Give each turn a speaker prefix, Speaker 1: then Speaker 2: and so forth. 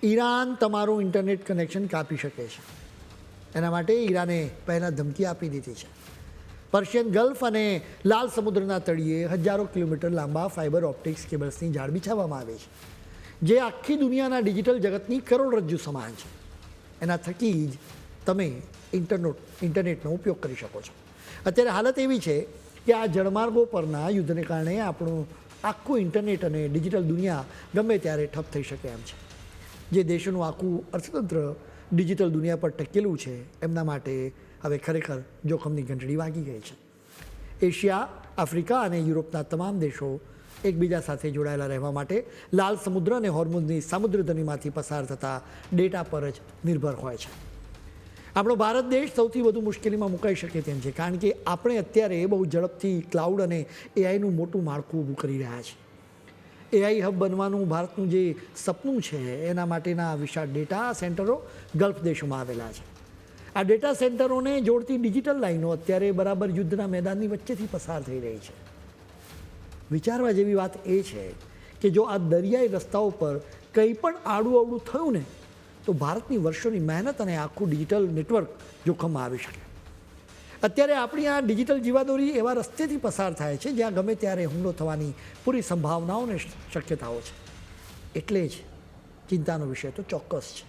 Speaker 1: Iran તમારું internet connection કાપી શકે છે. એના માટે ઈરાને પહેલાં ધમકી આપી દીધી છે. પર્શિયન ગલ્ફ અને લાલ સમુદ્રના તળિયે હજારો કિલોમીટર લાંબા ફાઇબર ઓપ્ટિક્સ કેબલ્સની જાળ બિછાવવામાં આવે છે, જે આખી દુનિયાના ડિજિટલ જગતની કરોડરજ્જુ સમાન છે. એના થકી જ તમે ઇન્ટરનેટનો ઉપયોગ કરી શકો છો. અત્યારે હાલત એવી છે કે આ જળમાર્ગો પરના યુદ્ધને કારણે આપણું આખું ઇન્ટરનેટ અને ડિજિટલ દુનિયા ગમે ત્યારે ઠપ થઈ શકે એમ છે. જે દેશોનું આખું અર્થતંત્ર ડિજિટલ દુનિયા પર ટકેલું છે એમના માટે હવે ખરેખર જોખમની ઘંટડી વાગી ગઈ છે. એશિયા, આફ્રિકા અને યુરોપના તમામ દેશો એકબીજા સાથે જોડાયેલા રહેવા માટે લાલ સમુદ્ર અને હોર્મુઝની સામુદ્રધુનીમાંથી પસાર થતા ડેટા પર જ નિર્ભર હોય છે. આપણો ભારત દેશ સૌથી વધુ મુશ્કેલીમાં મુકાઈ શકે તેમ છે, કારણ કે આપણે અત્યારે બહુ ઝડપથી ક્લાઉડ અને એઆઈનું મોટું માળખું ઊભું કરી રહ્યા છીએ. એઆઈ હબ બનવાનું ભારતનું જે સપનું છે એના માટેના વિશાળ ડેટા સેન્ટરો ગલ્ફ દેશોમાં આવેલા છે. આ ડેટા સેન્ટરોને જોડતી ડિજિટલ લાઈનો અત્યારે બરાબર યુદ્ધના મેદાનની વચ્ચેથી પસાર થઈ રહી છે. વિચારવા જેવી વાત એ છે કે જો આ દરિયાઈ રસ્તાઓ પર કંઈ પણ આડું અવળું થયું ને તો ભારતની વર્ષોની મહેનત અને આખું ડિજિટલ નેટવર્ક જોખમમાં આવી શકે. અત્યારે આપણી આ ડિજિટલ જીવાદોરી એવા રસ્તેથી પસાર થાય છે જ્યાં ગમે ત્યારે હુમલો થવાની પૂરી સંભાવનાઓ અને શક્યતાઓ છે. એટલે જ ચિંતાનો વિષય તો ચોક્કસ છે.